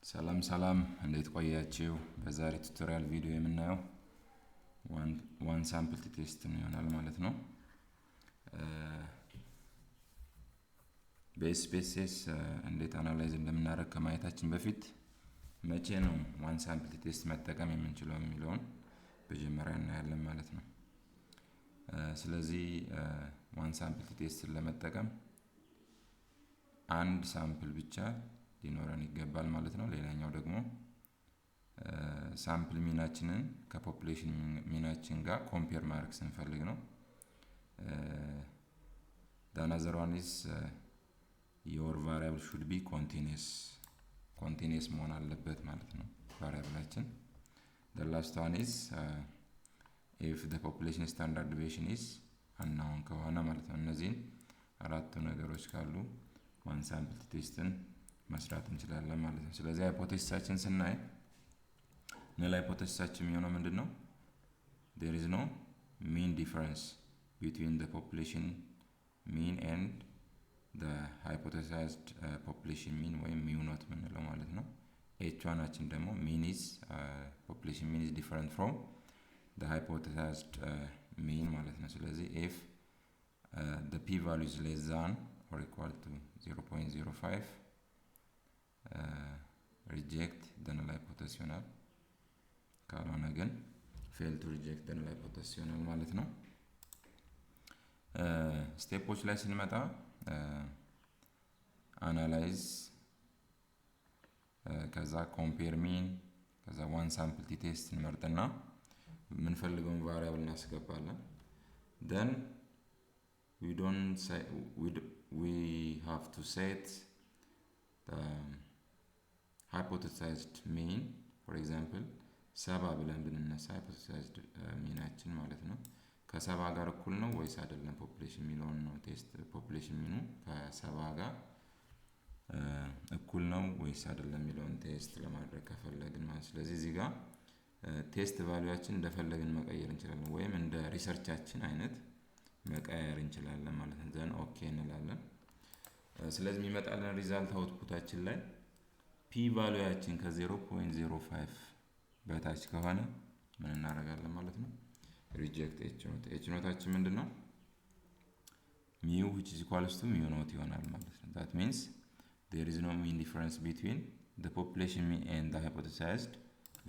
ሰላም ሰላም እንዴት ቆያችሁ? በዛሬ ቱቶሪያል ቪዲዮ የምናየው ዋን ሳምፕል ቴስት ይሆናል ማለት ነው። በኤስፒኤስኤስ እንዴት አናላይዝ እንደምናደርግ ከማየታችን በፊት መቼ ነው ዋን ሳምፕል ቴስት መጠቀም የምንችለው የሚለውን በመጀመሪያ እናያለን ማለት ነው። ስለዚህ ዋን ሳምፕል ቴስትን ለመጠቀም አንድ ሳምፕል ብቻ ሊኖረን ይገባል ማለት ነው። ሌላኛው ደግሞ ሳምፕል ሚናችንን ከፖፑሌሽን ሚናችን ጋር ኮምፔር ማድረግ ስንፈልግ ነው። the another one is your variable should be continuous መሆን አለበት ማለት ነው ቫሪያብላችን። the last one is if the population standard deviation is unknown ከሆነ ማለት ነው። እነዚህን አራቱ ነገሮች ካሉ ዋን ሳምፕል ቴስትን መስራት እንችላለን ማለት ነው። ስለዚህ ሃይፖቴሲሳችን ስናይ ነል ሃይፖቴሲሳችን የሚሆነው ምንድነው? there is no mean difference between the population mean and the hypothesized population mean ወይም mu not ምንለው ማለት ነው። h1 አችን ደግሞ mean is population mean is different from the hypothesized mean ማለት ነው። ስለዚህ if the p value is less than or equal to 0.05 reject the null hypothesis ይሆናል። ካልሆነ ግን fail to reject the null hypothesis ይሆናል ማለት ነው። ስቴፖች ላይ ስንመጣ አናላይዝ ከዛ ኮምፔር ሚን ከዛ ዋን ሳምፕል ቴስት እንመርጥና የምንፈልገውን ቫሪያብል እናስገባለን። then we have to set the hypothesized mean. for example ሰባ ብለን ብንነሳ hypothesized ሚናችን ማለት ነው ከሰባ ጋር እኩል ነው ወይስ አይደለም ፖፑሌሽን ሚለውን ነው ቴስት ፖፑሌሽን ሚኑ ከሰባ ጋር እኩል ነው ወይስ አይደለም የሚለውን ቴስት ለማድረግ ከፈለግን ማለት። ስለዚህ እዚህ ጋር ቴስት ቫልዩአችን እንደፈለግን መቀየር እንችላለን ወይም እንደ ሪሰርቻችን አይነት መቀየር እንችላለን ማለት ነው። ዘን ኦኬ እንላለን። ስለዚህ የሚመጣልን ሪዛልት አውትፑታችን ላይ ፒ ቫልዩአችን ከ0.05 በታች ከሆነ ምን እናደርጋለን ማለት ነው? ሪጀክት ኤች ኖታችን ምንድነው? mu which is equals to mu not ይሆናል ማለት ነው። that means there is no mean difference between the population mean and the hypothesized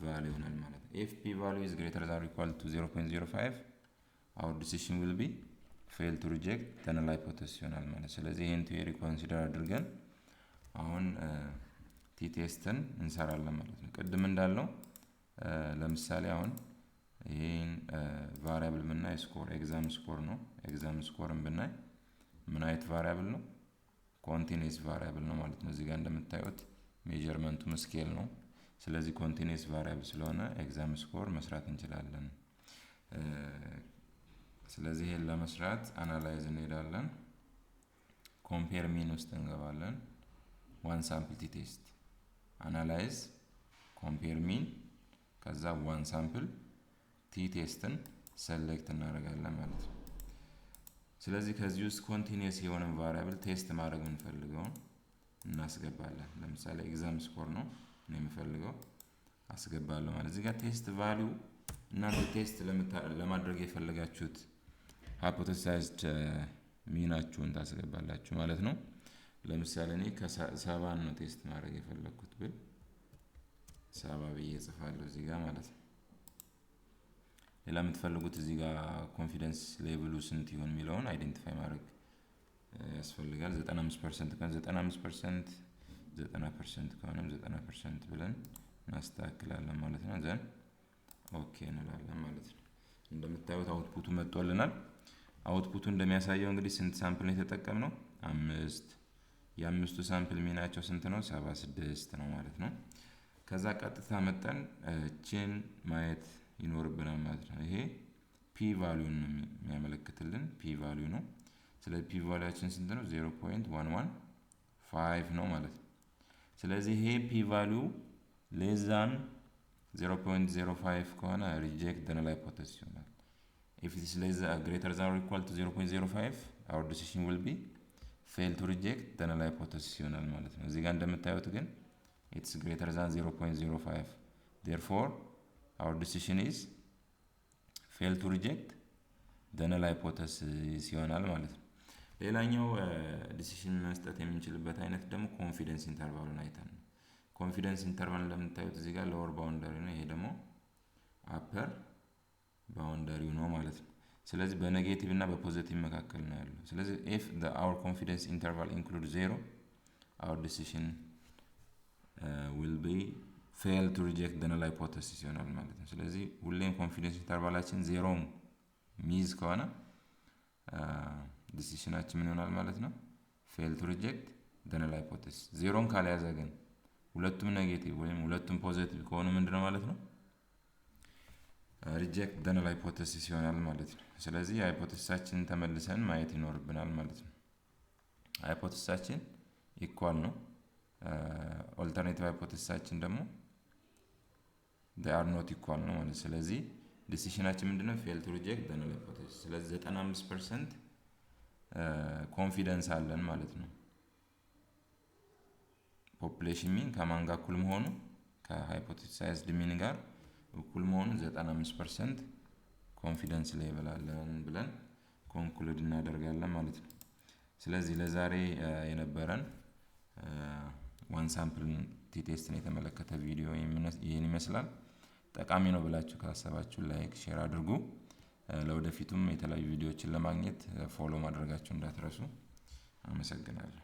value ይሆናል ማለት ነው። if p value is greater than or equal to 0.05 our decision will be fail to reject the null hypothesis ይሆናል ማለት ነው። ስለዚህ ይሄን ቲዮሪ ኮንሲደር አድርገን አሁን ቲ ቴስትን እንሰራለን ማለት ነው። ቅድም እንዳልነው ለምሳሌ አሁን ይሄን ቫሪያብል ብናይ ስኮር ኤግዛም ስኮር ነው። ኤግዛም ስኮርን ብናይ ምን አይነት ቫሪያብል ነው? ኮንቲኒየስ ቫሪያብል ነው ማለት ነው። እዚህ ጋር እንደምታዩት ሜዠርመንቱም ስኬል ነው። ስለዚህ ኮንቲኒየስ ቫሪያብል ስለሆነ ኤግዛም ስኮር መስራት እንችላለን። ስለዚህ ይሄን ለመስራት አናላይዝ እንሄዳለን። ኮምፔር ሚን ውስጥ እንገባለን። ዋን ሳምፕል ቲ ቴስት አናላይዝ ኮምፔር ሚን ከዛ ዋን ሳምፕል ቲ ቴስትን ሰሌክት እናደርጋለን ማለት ነው። ስለዚህ ከዚህ ውስጥ ኮንቲኒየስ የሆነ ቫሪያብል ቴስት ማድረግ የምንፈልገውን እናስገባለን። ለምሳሌ ኤግዛም ስኮር ነው እኔ የምፈልገው አስገባለሁ ማለት። እዚህ ጋር ቴስት ቫልዩ እናንተ ቴስት ለማድረግ የፈለጋችሁት ሃይፖቴሳይዝድ ሚናችሁን ታስገባላችሁ ማለት ነው። ለምሳሌ እኔ ከሰባን ነው ቴስት ማድረግ የፈለኩት ብል ሰባ ብዬ እጽፋለሁ እዚህ ጋር ማለት ነው። ሌላ የምትፈልጉት እዚህ ጋር ኮንፊደንስ ሌቭሉ ስንት ይሆን የሚለውን አይደንቲፋይ ማድረግ ያስፈልጋል። 95% ከሆነ 95%፣ 90% ከሆነም 90% ብለን እናስተካክላለን ማለት ነው። ዘን ኦኬ እንላለን ማለት ነው። እንደምታዩት አውትፑቱ መጥቶልናል። አውትፑቱ እንደሚያሳየው እንግዲህ ስንት ሳምፕል ነው የተጠቀምነው? 5። የአምስቱ ሳምፕል ሚናቸው ስንት ነው? 76 ነው ማለት ነው። ከዛ ቀጥታ መጣን ቼን ማየት ይኖርብናል ማለት ነው። ይሄ ፒ ቫልዩን ነው የሚያመለክትልን ፒ ቫልዩ ነው። ስለዚህ ፒ ቫልዩአችን ስንት ነው? 0.115 ነው ማለት ነው። ስለዚህ ይሄ ፒ ቫልዩ ሌስ ዛን 0.05 ከሆነ ሪጀክት the null hypothesis ይሆናል። if it is less greater than or equal to 0.05 our decision will be fail to reject the null hypothesis ይሆናል ማለት ነው። እዚህ ጋር እንደምታዩት ግን it's greater than 0.05 therefore our decision is fail to reject the null hypothesis ይሆናል ማለት ነው። ሌላኛው ዲሲሽን መስጠት የምንችልበት አይነት ደግሞ ኮንፊደንስ ኢንተርቫልን አይተን ነው። ኮንፊደንስ ኢንተርቫል እንደምታዩት እዚህ ጋር ሎወር ባውንደሪ ነው፣ ይሄ ደግሞ አፐር ባውንደሪ ነው ማለት ነው። ስለዚህ በኔጌቲቭ እና በፖዚቲቭ መካከል ነው ያለው። ስለዚህ if our confidence interval includes 0 our decision will be fail to reject the null hypothesis ይሆናል ማለት ነው። ስለዚህ ሁሌም ኮንፊደንስ ኢንተርቫላችን 0 ሚዝ ከሆነ ዲሲሽናችን ምን ይሆናል ማለት ነው? fail to reject the null hypothesis። 0ን ካልያዘ ግን ሁለቱም ኔጌቲቭ ወይም ሁለቱም ፖዚቲቭ ከሆኑ ምንድነው ማለት ነው? ሪጀክት the null hypothesis ይሆናል ማለት ነው። ስለዚህ ሃይፖቴሲሳችንን ተመልሰን ማየት ይኖርብናል ማለት ነው። ሃይፖቴሲሳችን ኢኳል ነው። ኦልተርኔቲቭ ሃይፖቴሲሳችን ደግሞ they are not equal ነው ማለት። ስለዚህ ዲሲሽናችን ምንድነው? fail to reject the null hypothesis። ስለዚህ 95% ኮንፊደንስ አለን ማለት ነው። ፖፑሌሽን ሚን ከማን ጋር እኩል መሆኑ ከሃይፖቴሳይዝድ ሚን ጋር እኩል መሆኑ 95% ኮንፊደንስ ሌቭል አለን ብለን ኮንክሉድ እናደርጋለን ማለት ነው። ስለዚህ ለዛሬ የነበረን ዋን ሳምፕል ቲ ቴስትን የተመለከተ ቪዲዮ ይሄን ይመስላል። ጠቃሚ ነው ብላችሁ ካሰባችሁ ላይክ ሼር አድርጉ። ለወደፊቱም የተለያዩ ቪዲዮዎችን ለማግኘት ፎሎ ማድረጋችሁ እንዳትረሱ። አመሰግናለሁ።